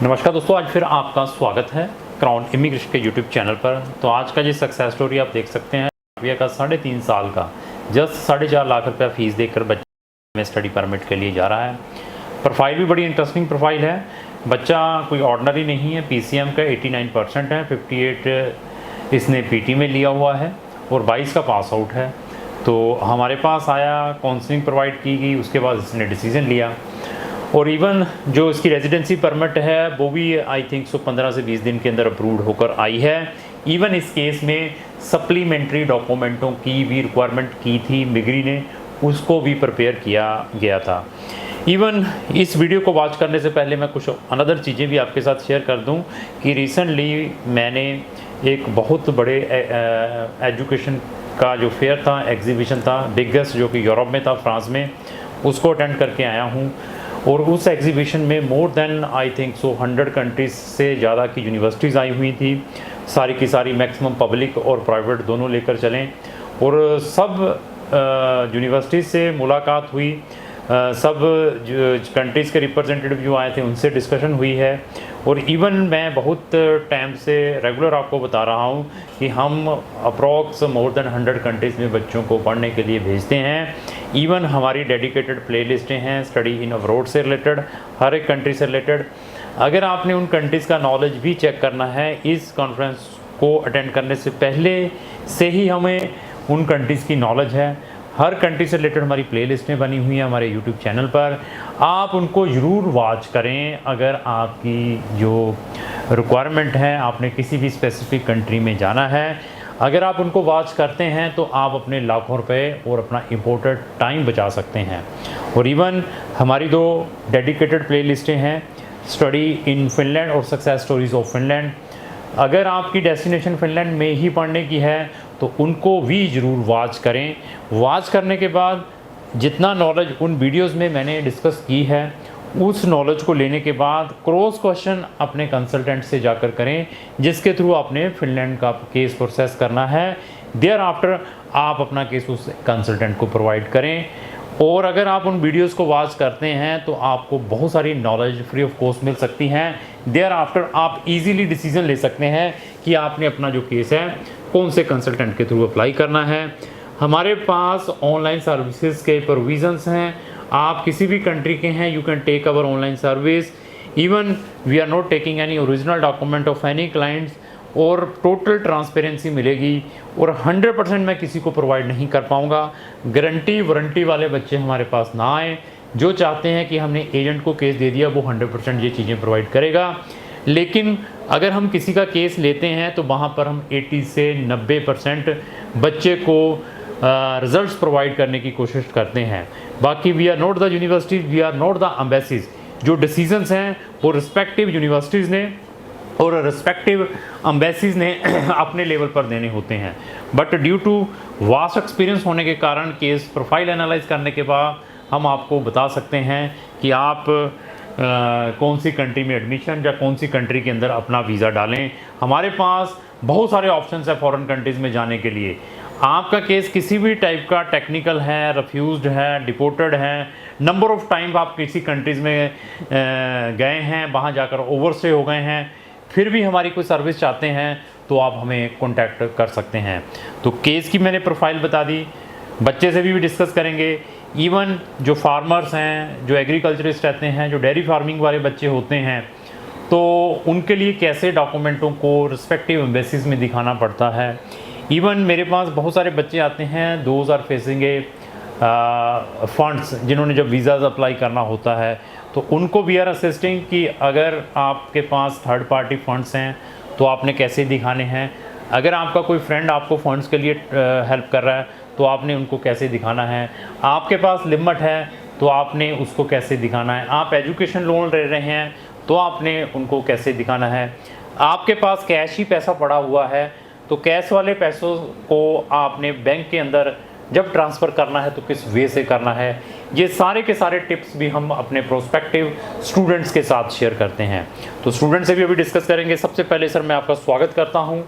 नमस्कार दोस्तों, आज फिर आपका स्वागत है क्राउन इमिग्रेशन के यूट्यूब चैनल पर। तो आज का ये सक्सेस स्टोरी आप देख सकते हैं। भैया का 3.5 साल का जस्ट 4.5 लाख रुपया फीस देकर बच्चे में स्टडी परमिट के लिए जा रहा है। प्रोफाइल भी बड़ी इंटरेस्टिंग प्रोफाइल है। बच्चा कोई ऑर्डिनरी नहीं है, PCM का 89% है, 58 इसने PT में लिया हुआ है और 22 का पास आउट है। तो हमारे पास आया, काउंसलिंग प्रोवाइड की गई, उसके बाद इसने डिसीज़न लिया और इवन जो इसकी रेजिडेंसी परमिट है वो भी आई थिंक 15 से 20 दिन के अंदर अप्रूव्ड होकर आई है। इवन इस केस में सप्लीमेंट्री डॉक्यूमेंटों की भी रिक्वायरमेंट की थी मिग्री ने, उसको भी प्रिपेयर किया गया था। इवन इस वीडियो को वॉच करने से पहले मैं कुछ अनदर चीज़ें भी आपके साथ शेयर कर दूं कि रिसेंटली मैंने एक बहुत बड़े एजुकेशन का जो फेयर था, एग्जीबिशन था, बिगेस्ट, जो कि यूरोप में था, फ्रांस में, उसको अटेंड करके आया हूँ। और उस एग्जीबिशन में more than I think 100 countries से ज़्यादा की यूनिवर्सिटीज़ आई हुई थी। सारी की सारी मैक्सिमम पब्लिक और प्राइवेट दोनों लेकर चलें और सब यूनिवर्सिटीज़ से मुलाकात हुई। सब कंट्रीज़ के रिप्रेजेंटेटिव जो आए थे उनसे डिस्कशन हुई है। और इवन मैं बहुत टाइम से रेगुलर आपको बता रहा हूँ कि हम अप्रॉक्स मोर देन 100 कंट्रीज़ में बच्चों को पढ़ने के लिए भेजते हैं। इवन हमारी डेडिकेटेड प्ले लिस्टें हैं स्टडी इन अब्रॉड से रिलेटेड, हर एक कंट्री से रिलेटेड। अगर आपने उन कंट्रीज़ का नॉलेज भी चेक करना है, इस कॉन्फ्रेंस को अटेंड करने से पहले से ही हमें उन कंट्रीज़ की नॉलेज है। हर कंट्री से रिलेटेड हमारी प्ले लिस्टें बनी हुई हैं हमारे यूट्यूब चैनल पर, आप उनको ज़रूर वॉच करें। अगर आपकी जो रिक्वायरमेंट है, आपने किसी भी स्पेसिफिक कंट्री में जाना है, अगर आप उनको वॉच करते हैं तो आप अपने लाखों रुपए और अपना इम्पोर्टेड टाइम बचा सकते हैं। और इवन हमारी 2 डेडिकेटेड प्ले लिस्टें हैं, स्टडी इन फिनलैंड और सक्सेस स्टोरीज़ ऑफ फिनलैंड। अगर आपकी डेस्टिनेशन फिनलैंड में ही पढ़ने की है तो उनको भी ज़रूर वॉच करें। वॉच करने के बाद जितना नॉलेज उन वीडियोस में मैंने डिस्कस की है, उस नॉलेज को लेने के बाद क्रॉस क्वेश्चन अपने कंसल्टेंट से जाकर करें, जिसके थ्रू आपने फिनलैंड का केस प्रोसेस करना है। देयर आफ्टर आप अपना केस उस कंसल्टेंट को प्रोवाइड करें। और अगर आप उन वीडियोस को वॉच करते हैं तो आपको बहुत सारी नॉलेज फ्री ऑफ कॉस्ट मिल सकती हैं। देयर आफ्टर आप इजीली डिसीजन ले सकते हैं कि आपने अपना जो केस है कौन से कंसल्टेंट के थ्रू अप्लाई करना है। हमारे पास ऑनलाइन सर्विसेज के प्रोविजंस हैं। आप किसी भी कंट्री के हैं, you can take our online service. Even we are not taking any original document of any clients और टोटल ट्रांसपेरेंसी मिलेगी। और 100% मैं किसी को प्रोवाइड नहीं कर पाऊँगा। गारंटी वारंटी वाले बच्चे हमारे पास ना आए। जो चाहते हैं कि हमने एजेंट को केस दे दिया, वो 100% ये चीज़ें प्रोवाइड करेगा। लेकिन अगर हम किसी का केस लेते हैं तो वहाँ पर हम 80 से 90% बच्चे को रिजल्ट्स प्रोवाइड करने की कोशिश करते हैं। बाकी we are not the universities, we are not the embassies. जो डिसीजंस हैं वो रिस्पेक्टिव यूनिवर्सिटीज़ ने और रिस्पेक्टिव एम्बेसीज ने अपने लेवल पर देने होते हैं। But due to vast experience होने के कारण केस प्रोफाइल एनालाइज करने के बाद हम आपको बता सकते हैं कि आप कौन सी कंट्री में एडमिशन या कौन सी कंट्री के अंदर अपना वीज़ा डालें। हमारे पास बहुत सारे ऑप्शंस हैं फॉरेन कंट्रीज़ में जाने के लिए। आपका केस किसी भी टाइप का टेक्निकल है, रिफ्यूज्ड है, डिपोर्टेड है, नंबर ऑफ़ टाइम आप किसी कंट्रीज़ में गए हैं, वहाँ जाकर ओवरस्टे हो गए हैं, फिर भी हमारी कोई सर्विस चाहते हैं तो आप हमें कॉन्टैक्ट कर सकते हैं। तो केस की मैंने प्रोफाइल बता दी, बच्चे से भी डिस्कस करेंगे। इवन जो फार्मर्स हैं, जो एग्रीकल्चरिस्ट रहते हैं, जो डेयरी फार्मिंग वाले बच्चे होते हैं, तो उनके लिए कैसे डॉक्यूमेंटों को रिस्पेक्टिव एम्बेसीज में दिखाना पड़ता है। इवन मेरे पास बहुत सारे बच्चे आते हैं, those are facing a funds, जिन्होंने जब वीज़ाज़ अप्लाई करना होता है तो उनको वी आर असिस्टिंग कि अगर आपके पास थर्ड पार्टी फंड्स हैं तो आपने कैसे दिखाने हैं। अगर आपका कोई फ्रेंड आपको फंड्स के लिए हेल्प कर रहा है तो आपने उनको कैसे दिखाना है। आपके पास लिमिट है तो आपने उसको कैसे दिखाना है। आप एजुकेशन लोन ले रहे हैं तो आपने उनको कैसे दिखाना है। आपके पास कैश ही पैसा पड़ा हुआ है तो कैश वाले पैसों को आपने बैंक के अंदर जब ट्रांसफ़र करना है तो किस वे से करना है। ये सारे के सारे टिप्स भी हम अपने प्रोस्पेक्टिव स्टूडेंट्स के साथ शेयर करते हैं। तो स्टूडेंट से भी अभी डिस्कस करेंगे। सबसे पहले सर मैं आपका स्वागत करता हूँ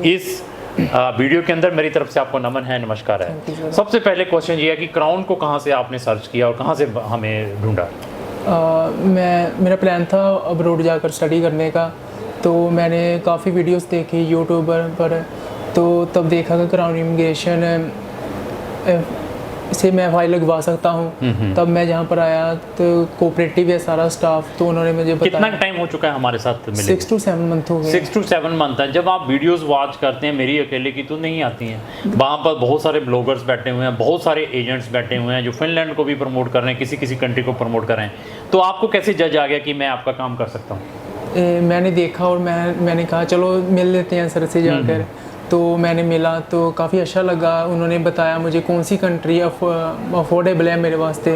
इस वीडियो के अंदर। मेरी तरफ से आपको नमन है, नमस्कार है। सबसे पहले क्वेश्चन ये है कि क्राउन को कहाँ से आपने सर्च किया और कहाँ से हमें ढूंढा? मेरा प्लान था अब्रॉड जाकर स्टडी करने का, तो मैंने काफ़ी वीडियोस देखी यूट्यूब पर, तो तब देखा कि क्राउन इमिग्रेशन से मैं फाइल लगवा सकता हूँ। तब मैं जहाँ पर आया तो कोऑपरेटिव है सारा स्टाफ, तो उन्होंने मुझे बताया। कितना टाइम हो चुका है हमारे साथ मिले? 6 to 7 मंथ हो गए। 6 to 7 मंथ है। जब आप वीडियोस वॉच करते हैं, मेरी अकेले की तो नहीं आती हैं, वहाँ पर बहुत सारे ब्लॉगर्स बैठे हुए हैं, बहुत सारे एजेंट्स बैठे हुए हैं जो फिनलैंड को भी प्रमोट कर रहे हैं, किसी कंट्री को प्रमोट कर रहे हैं, तो आपको कैसे जज आ गया कि मैं आपका काम कर सकता हूँ? मैंने देखा और मैंने कहा चलो मिल लेते हैं सर से जाकर। तो मैंने मिला तो काफ़ी अच्छा लगा। उन्होंने बताया मुझे कौन सी कंट्री अफोर्डेबल है मेरे वास्ते,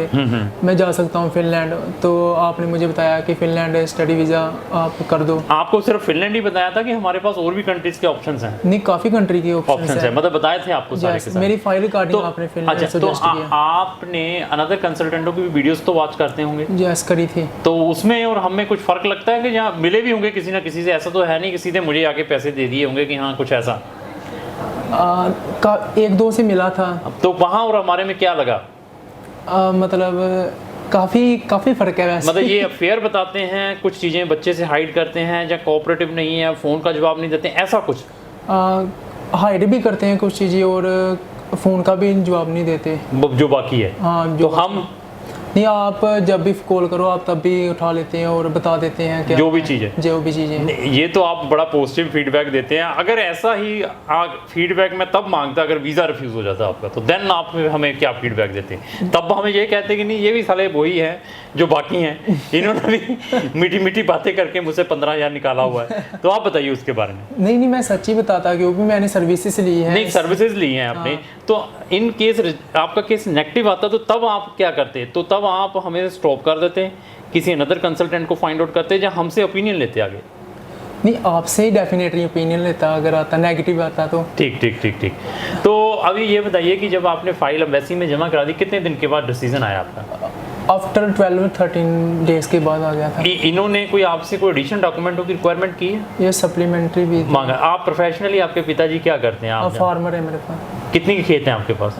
मैं जा सकता हूँ फिनलैंड। तो आपने मुझे बताया कि फिनलैंड स्टडी वीज़ा आप कर दो। आपको सिर्फ फिनलैंड ही बताया था कि हमारे पास और भी कंट्रीज के ऑप्शंस हैं? नहीं, काफ़ी कंट्री के ऑप्शंस हैं, मतलब बताए थे आपको सारे के सारे। मेरी फाइल रिकॉर्डिंग आपने फिनलैंड सजेस्ट किया। आपने अनदर कंसल्टेंटों की भी वीडियोस तो वॉच करते होंगे? यस, करी थी। तो उसमें और हमें कुछ फ़र्क लगता है कि जहाँ मिले भी होंगे किसी ना किसी से? ऐसा तो है नहीं कि सीधे मुझे आके पैसे दे दिए होंगे कि हाँ कुछ ऐसा? एक दो से मिला था। तो वहाँ और हमारे में क्या लगा? मतलब काफ़ी फ़र्क है वैसे। मतलब ये फेयर बताते हैं, कुछ चीज़ें बच्चे से हाइड करते हैं, या कोऑपरेटिव नहीं है, फ़ोन का जवाब नहीं देते, ऐसा कुछ? हाइड भी करते हैं कुछ चीज़ें और फ़ोन का भी जवाब नहीं देते जो बाकी है। हाँ, तो हम नहीं, आप जब भी कॉल करो आप तब भी उठा लेते हैं और बता देते हैं क्या जो भी चीज़ें। ये तो आप बड़ा पॉजिटिव फीडबैक देते हैं। अगर ऐसा ही फीडबैक मैं तब मांगता अगर वीज़ा रिफ्यूज़ हो जाता आपका, तो देन आप हमें क्या फीडबैक देते? तब हमें ये कहते कि नहीं, ये भी साले वही हैं जो बाकी हैं, इन्होंने भी मीठी मीठी बातें करके मुझसे 15,000 निकाला हुआ है। तो आप बताइए उसके बारे में। नहीं, मैं सच्ची बताता क्योंकि मैंने सर्विसेज ली है। नहीं, सर्विसेज ली हैं आपने। तो इन केस आपका केस नेगेटिव आता तो तब आप क्या करते? तो तब आप हमें स्टॉप कर देते, किसी अनदर कंसल्टेंट को फाइंड आउट करते, या हमसे ओपिनियन लेते आगे? नहीं, आपसे ही डेफिनेटली ओपिनियन लेता अगर आता नेगेटिव आता तो। ठीक। तो अभी ये बताइए कि जब आपने फाइल एम्बेसी में जमा करा दी, कितने दिन के बाद डिसीजन आया आपका? आफ्टर 12-13 डेज के बाद आ गया था। इन्होंने कोई आपसे कोई एडिशनल डॉक्यूमेंटों की रिक्वायरमेंट की है? ये सप्लीमेंट्री भी मांगा। आप प्रोफेशनली, आपके पिताजी क्या करते हैं? आप फार्मर है मेरे पास। कितनी के खेत हैं आपके पास?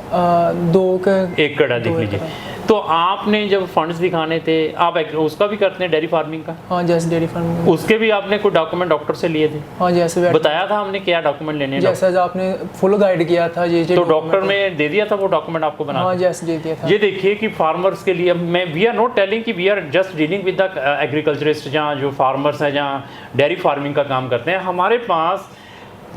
2 एकड़ है, देख लीजिए। तो आपने जब फंड्स दिखाने थे, आप उसका भी करते हैं डेयरी फार्मिंग का? हाँ, जैसे डेयरी फार्मिंग। उसके भी आपने कोई डॉक्यूमेंट डॉक्टर से लिए थे? हाँ, जैसे बताया था हमने क्या डॉक्यूमेंट लेने हैं, जैसा आपने फुल गाइड किया था ये तो डॉक्टर में दे दिया था वो डॉक्यूमेंट आपको बना? हाँ, जैसे दे दिया था। ये देखिए कि फार्मर्स के लिए वी आर नॉट टेलिंग कि we are just dealing with the agriculturist, जहाँ जो फार्मर्स हैं, जहाँ डेयरी फार्मिंग का काम करते हैं। हमारे पास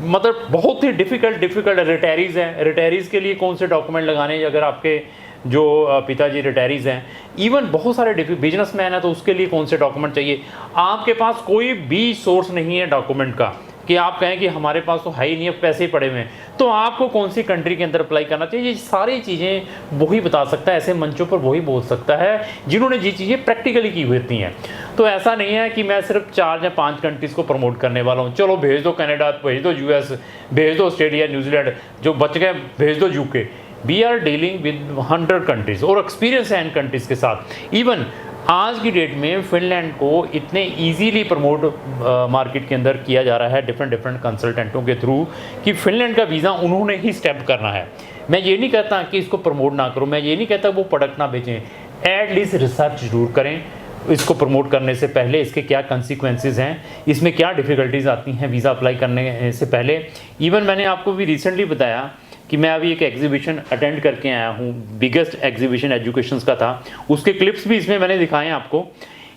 मतलब बहुत ही डिफ़िकल्ट रिटायरीज़ हैं। रिटायरीज़ के लिए कौन से डॉक्यूमेंट लगाने हैं? अगर आपके जो पिताजी रिटायरीज़ हैं, इवन बहुत सारे बिजनेसमैन हैं, तो उसके लिए कौन से डॉक्यूमेंट चाहिए? आपके पास कोई भी सोर्स नहीं है डॉक्यूमेंट का कि आप कहें कि हमारे पास तो है ही नहीं, अब पैसे पड़े हुए हैं, तो आपको कौन सी कंट्री के अंदर अप्लाई करना चाहिए? ये सारी चीज़ें वही बता सकता है, ऐसे मंचों पर वही बोल सकता है जिन्होंने ये चीज़ें प्रैक्टिकली की होती हैं। तो ऐसा नहीं है कि मैं सिर्फ 4 या 5 कंट्रीज़ को प्रमोट करने वाला हूँ। चलो भेज दो कनाडा, भेज दो US, भेज दो ऑस्ट्रेलिया, न्यूजीलैंड, जो बच गए भेज दो UK। We are dealing with 100 countries और एक्सपीरियंस है इन कंट्रीज़ के साथ। इवन आज की डेट में फिनलैंड को इतने इजीली प्रमोट मार्केट के अंदर किया जा रहा है डिफरेंट कंसल्टेंटों के थ्रू कि फिनलैंड का वीज़ा उन्होंने ही स्टेप करना है। मैं ये नहीं कहता कि इसको प्रमोट ना करो, मैं ये नहीं कहता वो प्रोडक्ट ना बेचें, एटलीस्ट रिसर्च जरूर करें इसको प्रमोट करने से पहले, इसके क्या कंसिक्वेंसेस हैं, इसमें क्या डिफ़िकल्टीज़ आती हैं वीज़ा अप्लाई करने से पहले। इवन मैंने आपको भी रिसेंटली बताया कि मैं अभी एक एग्जीबिशन अटेंड करके आया हूँ, बिगेस्ट एग्जीबिशन एजुकेशंस का था, उसके क्लिप्स भी इसमें मैंने दिखाए हैं आपको।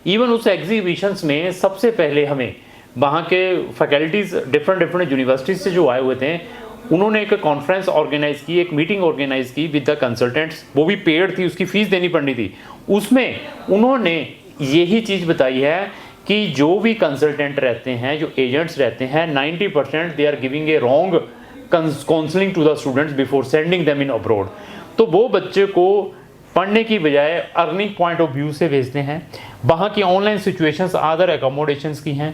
इवन उस एग्जीबिशंस में सबसे पहले हमें वहाँ के फैकल्टीज़ डिफरेंट यूनिवर्सिटीज़ से जो आए हुए थे, उन्होंने एक कॉन्फ्रेंस ऑर्गेनाइज़ की, एक मीटिंग ऑर्गेनाइज़ की विद द कंसल्टेंट्स, वो भी पेड थी, उसकी फ़ीस देनी पड़नी थी। उसमें उन्होंने यही चीज़ बताई है कि जो भी कंसल्टेंट रहते हैं, जो एजेंट्स रहते हैं, 90% they are giving a wrong counselling to the students before sending them in abroad. तो वो बच्चे को पढ़ने की बजाय अर्निंग पॉइंट ऑफ व्यू से भेजते हैं। वहाँ की ऑनलाइन सिचुएशंस, अदर एकोमोडेशंस की हैं,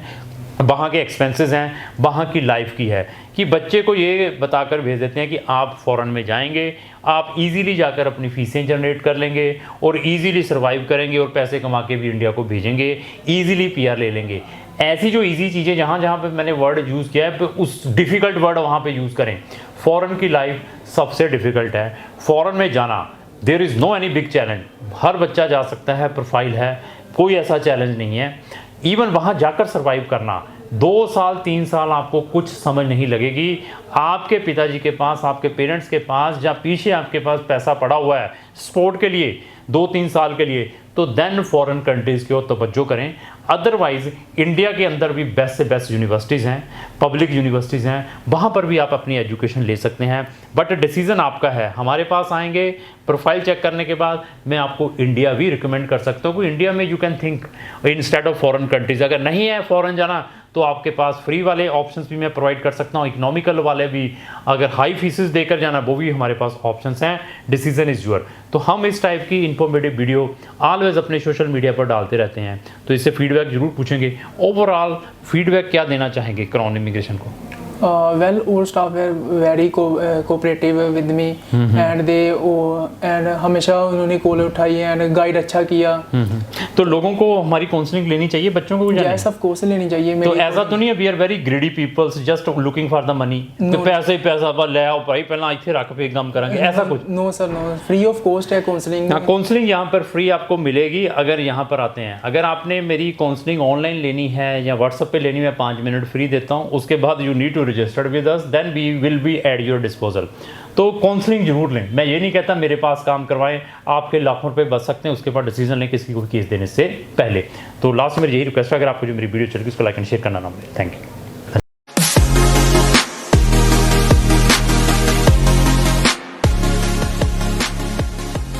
वहाँ के एक्सपेंसेस हैं, वहाँ की लाइफ की है, कि बच्चे को ये बताकर भेज देते हैं कि आप फ़ॉरेन में जाएंगे, आप इजीली जाकर अपनी फ़ीसें जनरेट कर लेंगे और इजीली सर्वाइव करेंगे और पैसे कमा के भी इंडिया को भेजेंगे, इजीली PR ले लेंगे। ऐसी जो इजी चीज़ें जहाँ पे मैंने वर्ड यूज़ किया है, उस डिफ़िकल्ट वर्ड वहाँ पे यूज़ करें। फ़ॉरेन की लाइफ सबसे डिफ़िकल्ट है। फ़ॉरेन में जाना, there is no any big challenge, हर बच्चा जा सकता है, प्रोफाइल है, कोई ऐसा चैलेंज नहीं है। इवन वहाँ जाकर सर्वाइव करना 2 साल 3 साल आपको कुछ समझ नहीं लगेगी। आपके पिताजी के पास, आपके पेरेंट्स के पास या पीछे आपके पास पैसा पड़ा हुआ है स्पोर्ट के लिए 2-3 साल के लिए, तो देन फॉरेन कंट्रीज़ की ओर तवज्जो करें। अदरवाइज़ इंडिया के अंदर भी बेस्ट से बेस्ट यूनिवर्सिटीज़ हैं, पब्लिक यूनिवर्सिटीज़ हैं, वहाँ पर भी आप अपनी एजुकेशन ले सकते हैं। बट डिसीज़न आपका है। हमारे पास आएंगे, प्रोफाइल चेक करने के बाद मैं आपको इंडिया भी रिकमेंड कर सकता हूँ कि इंडिया में you can think instead of foreign countries. अगर नहीं है फॉरेन जाना तो आपके पास फ्री वाले ऑप्शंस भी मैं प्रोवाइड कर सकता हूँ, इकोनॉमिकल वाले भी, अगर हाई फीसेस देकर जाना वो भी हमारे पास ऑप्शंस हैं। Decision is your. तो हम इस टाइप की इन्फॉर्मेटिव वीडियो ऑलवेज अपने सोशल मीडिया पर डालते रहते हैं, तो इससे फीडबैक जरूर पूछेंगे। ओवरऑल फीडबैक क्या देना चाहेंगे क्राउन इमिग्रेशन को? Well, all staff were very cooperative with me and and हमेशा उन्होंने कॉल उठाई एंड गाइड अच्छा किया। तो लोगों को हमारी काउंसलिंग लेनी चाहिए, बच्चों को भी जाना यस ऑफ कोर्स लेनी चाहिए। तो ऐसा तो नहीं है we are very greedy peoples just looking for the money, तो पैसे ही पैसा पर ले आओ भाई पहला इथे रख पे काम करेंगे, ऐसा कुछ? No sir, no, free of cost है काउंसलिंग। हाँ, काउंसलिंग यहाँ पर फ्री आपको मिलेगी अगर यहाँ पर आते हैं। अगर आपने मेरी काउंसलिंग ऑनलाइन लेनी है या व्हाट्सएप पे लेनी है, 5 मिनट फ्री देता हूँ, उसके बाद you need to registered with us, then we will be at your disposal. तो काउंसलिंग जरूर लें। मैं ये नहीं कहता मेरे पास काम करवाएं, आपके लाखों रुपए बच सकते हैं उसके बाद डिसीजन लें किसी को केस देने से पहले। तो लास्ट में मेरी यही रिक्वेस्ट है, अगर आपको जो मेरी वीडियो चल रही है उसको लाइक एंड शेयर करना ना भूलें। Thank you.